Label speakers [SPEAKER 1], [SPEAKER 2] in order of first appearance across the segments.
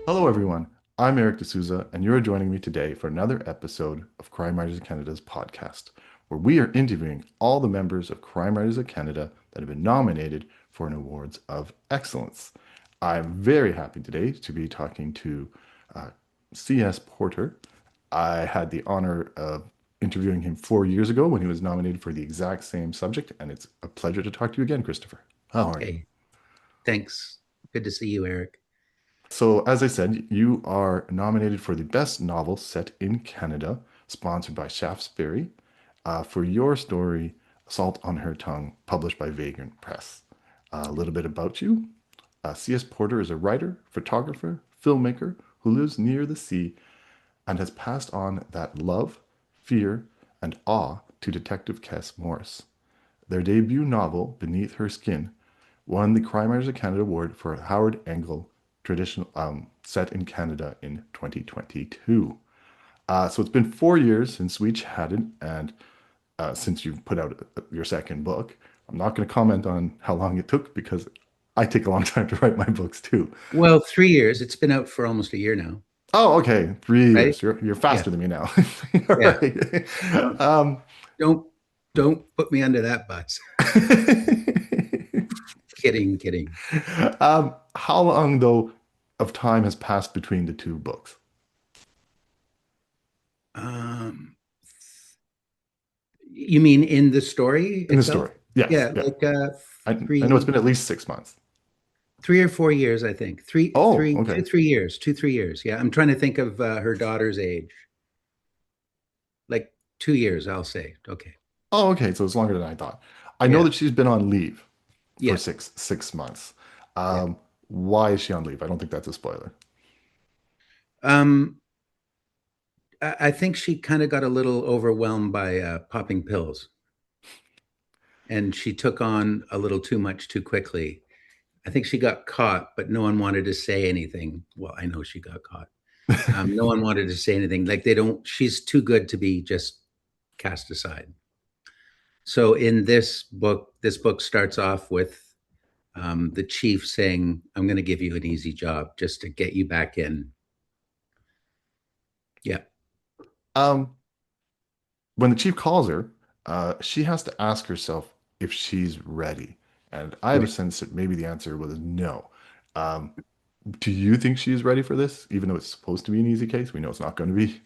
[SPEAKER 1] Hello, everyone. I'm Eric D'Souza, and you're joining me today for another episode of Crime Writers of Canada's podcast, where we are interviewing all the members of Crime Writers of Canada that have been nominated for an Awards of Excellence. I'm very happy today to be talking to uh, C.S. Porter. I had the honor of interviewing him 4 years ago when he was nominated for the exact same subject, and it's a pleasure to talk to you again, Christopher. How are you?
[SPEAKER 2] Hey, thanks. Good to see you, Eric.
[SPEAKER 1] So, as I said, you are nominated for the Best Novel Set in Canada, sponsored by Shaftesbury, for your story, Salt on Her Tongue, published by Vagrant Press. A little bit about you. C.S. Porter is a writer, photographer, filmmaker who lives near the sea and has passed on that love, fear, and awe to Detective Kes Morris. Their debut novel, Beneath Her Skin, won the Crime Writers of Canada Award for Howard Engel, traditional set in Canada in 2022. So it's been 4 years since we chatted, and since you've put out your second book. I'm not going to comment on how long it took because I take a long time to write my books too.
[SPEAKER 2] Well, 3 years. It's been out for almost a year now,
[SPEAKER 1] Oh, okay, three
[SPEAKER 2] right?
[SPEAKER 1] years. You're
[SPEAKER 2] Yeah,
[SPEAKER 1] faster than me now. All
[SPEAKER 2] yeah.
[SPEAKER 1] right.
[SPEAKER 2] Don't
[SPEAKER 1] Um,
[SPEAKER 2] don't don't put me under that bus. Kidding, kidding.
[SPEAKER 1] how long though of time has passed between the two books?
[SPEAKER 2] Um, you mean in the story
[SPEAKER 1] In the
[SPEAKER 2] itself?
[SPEAKER 1] story. Yes.
[SPEAKER 2] Yeah,
[SPEAKER 1] Yeah.
[SPEAKER 2] like
[SPEAKER 1] I know it's
[SPEAKER 2] three,
[SPEAKER 1] been at least 6 months.
[SPEAKER 2] 3 or 4 years, I think.
[SPEAKER 1] Oh, okay.
[SPEAKER 2] 2, 3 years, 2, 3 years. Yeah, I'm trying to think of her daughter's age. Like 2 years, I'll say. Okay.
[SPEAKER 1] Oh, okay. So it's longer than I thought. I know
[SPEAKER 2] Yeah,
[SPEAKER 1] that she's been on leave for
[SPEAKER 2] yeah,
[SPEAKER 1] six months.
[SPEAKER 2] yeah.
[SPEAKER 1] Why is she on leave? I don't think that's a spoiler.
[SPEAKER 2] Um, I think she kind of got a little overwhelmed by popping pills, and she took on a little too much too quickly. I think she got caught, but no one wanted to say anything. Well, I know she got caught. No one wanted to say anything. Like they don't. She's too good to be just cast aside. So in this book starts off with the chief saying, "I'm going to give you an easy job just to get you back in." Yeah.
[SPEAKER 1] Um, when the chief calls her, she has to ask herself if she's ready. And I have a
[SPEAKER 2] Right.
[SPEAKER 1] sense that maybe the answer was no. Um, do you think she's ready for this, even though it's supposed to be an easy case? We know it's not going to be.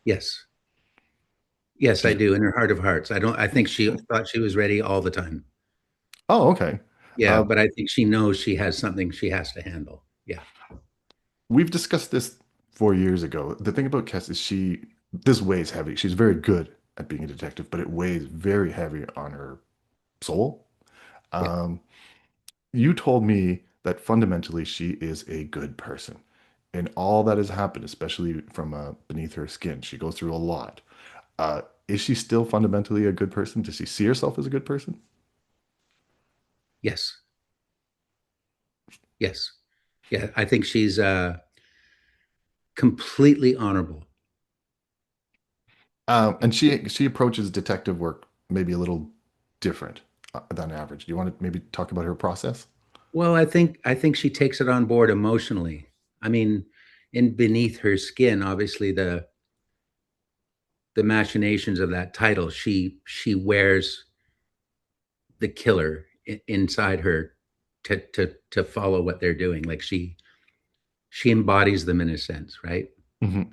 [SPEAKER 2] Yes. Yes, I
[SPEAKER 1] She's
[SPEAKER 2] do. In her heart of hearts, I don't. I think she thought she was ready all the time.
[SPEAKER 1] Oh, okay.
[SPEAKER 2] Yeah,
[SPEAKER 1] Uh,
[SPEAKER 2] but I think she knows she has something she has to handle. Yeah.
[SPEAKER 1] we've discussed this 4 years ago. The thing about Kes is this weighs heavy. She's very good at being a detective, but it weighs very heavy on her soul.
[SPEAKER 2] Yeah.
[SPEAKER 1] Um, you told me that fundamentally she is a good person. And all that has happened, especially from beneath her skin, she goes through a lot. Uh, is she still fundamentally a good person? Does she see herself as a good person?
[SPEAKER 2] Yes. Yes. Yeah. I think she's completely honorable.
[SPEAKER 1] And she approaches detective work maybe a little different than average. Do you want to maybe talk about her process?
[SPEAKER 2] Well, I think she takes it on board emotionally. I mean, in beneath her skin, obviously the machinations of that title, she wears the killer inside her to follow what they're doing. Like she embodies them in a sense, right?
[SPEAKER 1] Hmm.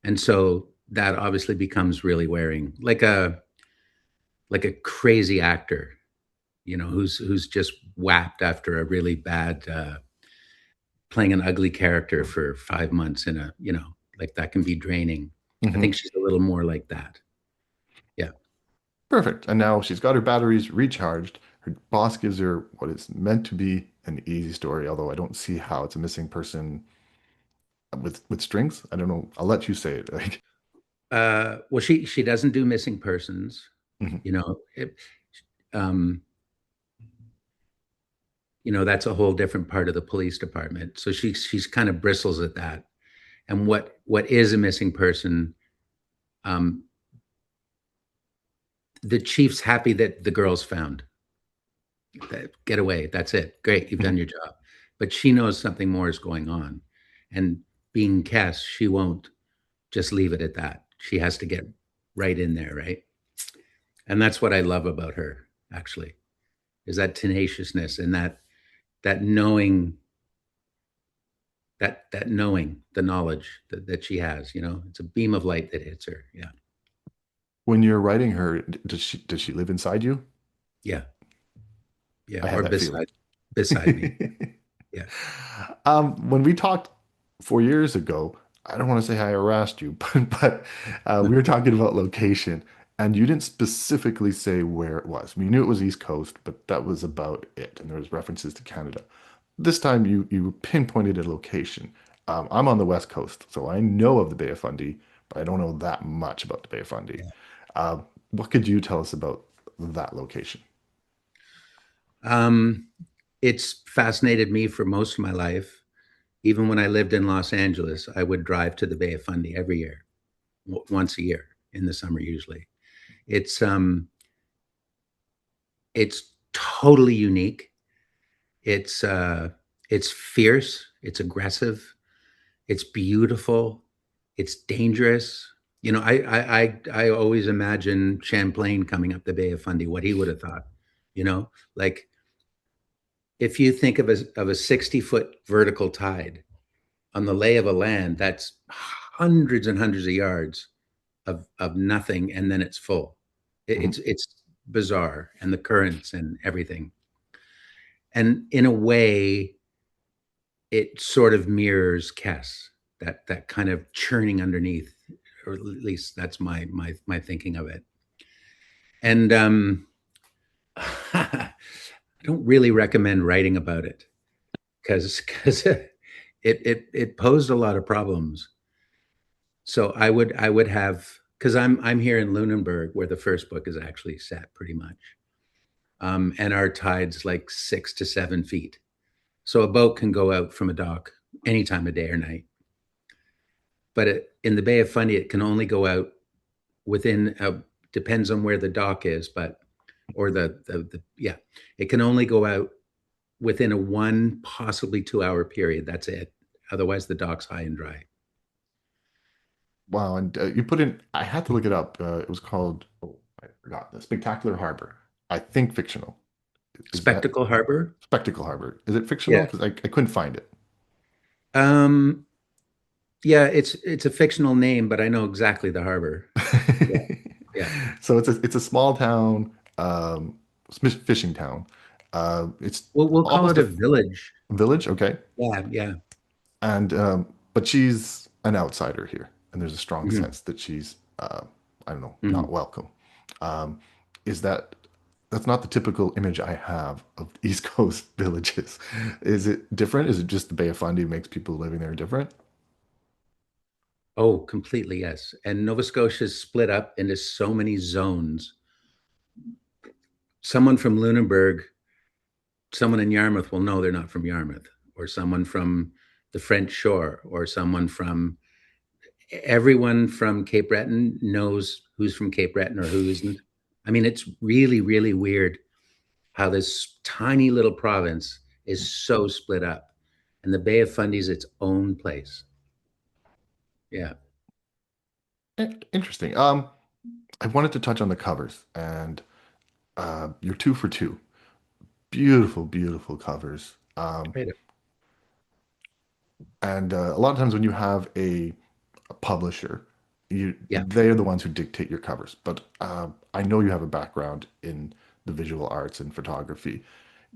[SPEAKER 2] And so that obviously becomes really wearing, like a crazy actor, who's just whapped after a really bad playing an ugly character for 5 months in a, like that can be draining. I think
[SPEAKER 1] Hmm.
[SPEAKER 2] she's a little more like that. Yeah.
[SPEAKER 1] Perfect. And now she's got her batteries recharged. Her boss gives her what is meant to be an easy story, although I don't see how it's a missing person with strings. I don't know. I'll let you say it. Like,
[SPEAKER 2] Well, she doesn't do missing persons.
[SPEAKER 1] mhm.
[SPEAKER 2] You know, it, um, that's a whole different part of the police department. So she's kind of bristles at that. And what is a missing person? Um, the chief's happy that the girl's found. That get away. That's it. Great, you've done
[SPEAKER 1] Mhm.
[SPEAKER 2] your job. But she knows something more is going on, And being Kes, she won't just leave it at that. She has to get right in there, right? And that's what I love about her, actually, is that tenaciousness and that knowing, that knowing, the knowledge that she has. It's a beam of light that hits her. Yeah,
[SPEAKER 1] When you're writing her, does she live inside you?
[SPEAKER 2] yeah, yeah.
[SPEAKER 1] I had
[SPEAKER 2] Or
[SPEAKER 1] that feeling.
[SPEAKER 2] beside me. Yeah.
[SPEAKER 1] When we talked 4 years ago, I don't want to say I harassed you, but we were talking about location, and you didn't specifically say where it was. We knew it was East Coast, but that was about it, and there was references to Canada. This time you pinpointed a location. I'm on the West Coast, so I know of the Bay of Fundy, but I don't know that much about the Bay of Fundy. What could you tell us about that location?
[SPEAKER 2] Um, it's fascinated me for most of my life. Even when I lived in Los Angeles, I would drive to the Bay of Fundy every year, once a year in the summer usually. It's um it's totally unique. It's fierce, it's aggressive, it's beautiful, it's dangerous. I always imagine Champlain coming up the Bay of Fundy, what he would have thought, like if you think of a 60-foot vertical tide on the lay of a land that's hundreds and hundreds of yards of nothing, and then it's full.
[SPEAKER 1] Mhm.
[SPEAKER 2] It's bizarre, and the currents and everything. And in a way, it sort of mirrors Kess, that kind of churning underneath, or at least that's my thinking of it. And I don't really recommend writing about it because it posed a lot of problems. So I would have, because I'm here in Lunenburg where the first book is actually set pretty much, and our tide's like 6 to 7 feet. So a boat can go out from a dock any time of day or night. But in the Bay of Fundy, it can only go out within depends on where the dock is, but or the yeah, it can only go out within a 1, possibly 2 hour period. That's it. Otherwise, the dock's high and dry.
[SPEAKER 1] Wow, and you put in, I had to look it up. It was called, oh, I forgot, the Spectacular Harbor. I think fictional. Is that
[SPEAKER 2] Spectacle Harbor.
[SPEAKER 1] Spectacle Harbor? Is it fictional?
[SPEAKER 2] Yeah.
[SPEAKER 1] Because I couldn't find it.
[SPEAKER 2] Um, yeah, it's a fictional name, but I know exactly the harbor. Yeah, yeah.
[SPEAKER 1] So it's a small town, fishing town. It's
[SPEAKER 2] We'll call
[SPEAKER 1] almost
[SPEAKER 2] it
[SPEAKER 1] a
[SPEAKER 2] a village.
[SPEAKER 1] village, okay?
[SPEAKER 2] Yeah, yeah.
[SPEAKER 1] And but she's an outsider here, and there's a strong
[SPEAKER 2] Mhm,
[SPEAKER 1] sense that she's I don't know, not
[SPEAKER 2] mhm.
[SPEAKER 1] welcome. Um, is that's not the typical image I have of East Coast villages. Is it different? Is it just the Bay of Fundy makes people living there different?
[SPEAKER 2] Oh, completely, yes. And Nova Scotia is split up into so many zones. Someone from Lunenburg, someone in Yarmouth will know they're not from Yarmouth, or someone from the French shore, or someone from everyone from Cape Breton knows who's from Cape Breton or who isn't. I mean, it's really, really weird how this tiny little province is so split up. And the Bay of Fundy is its own place. Yeah.
[SPEAKER 1] Interesting. I wanted to touch on the covers, and you're two for two. Beautiful, beautiful covers.
[SPEAKER 2] Right.
[SPEAKER 1] And a lot of times when you have a publisher,
[SPEAKER 2] Yeah.
[SPEAKER 1] they're the ones who dictate your covers. But I know you have a background in the visual arts and photography.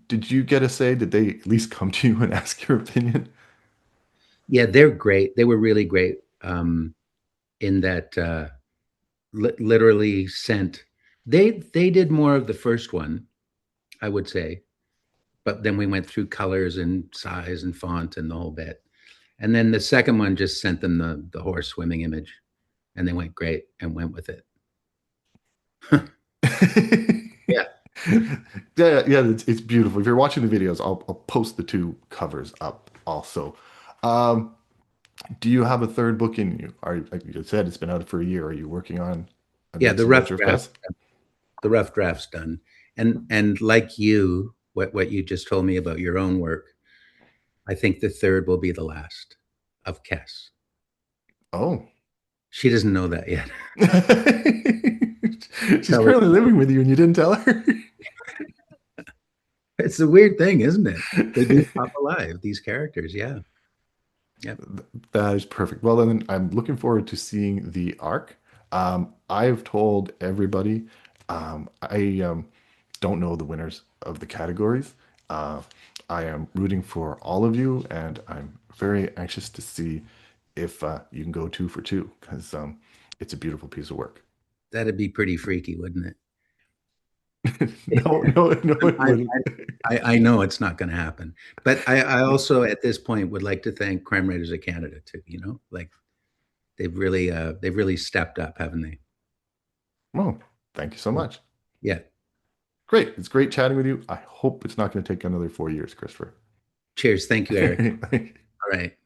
[SPEAKER 1] Did you get a say? Did they at least come to you and ask your opinion?
[SPEAKER 2] Yeah, they're great. They were really great, in that literally sent. They did more of the first one, I would say, but then we went through colors and size and font and the whole bit. And then the second one just sent them the horse swimming image, and they went great and went with it. Yeah,
[SPEAKER 1] Yeah, yeah, it's beautiful. If you're watching the videos, I'll post the two covers up also. Um, do you have a third book in you? Like you said, it's been out for a year. Are you working on a
[SPEAKER 2] yeah.
[SPEAKER 1] next adventure of Cass?
[SPEAKER 2] The rough draft's done, and like you, what you just told me about your own work, I think the third will be the last. of Kes.
[SPEAKER 1] Oh.
[SPEAKER 2] She doesn't know that yet.
[SPEAKER 1] She's
[SPEAKER 2] Tell her.
[SPEAKER 1] currently living with you and you didn't tell her.
[SPEAKER 2] It's a weird thing, isn't it? They do pop alive, these characters. Yeah. Yeah.
[SPEAKER 1] That is perfect. Well, then I'm looking forward to seeing the arc. I've told everybody I don't know the winners of the categories. Uh, I am rooting for all of you, and I'm very anxious to see if you can go two for two because it's a beautiful piece of work.
[SPEAKER 2] That'd be pretty freaky, wouldn't it?
[SPEAKER 1] No, no, no, it
[SPEAKER 2] I,
[SPEAKER 1] wouldn't.
[SPEAKER 2] I know it's not going to happen. But I also, at this point, would like to thank Crime Writers of Canada too. Like they've really stepped up, haven't they?
[SPEAKER 1] Well, thank you so much.
[SPEAKER 2] Yeah.
[SPEAKER 1] Great. It's great chatting with you. I hope it's not going to take another 4 years, Christopher.
[SPEAKER 2] Cheers. Thank you, Eric. All right.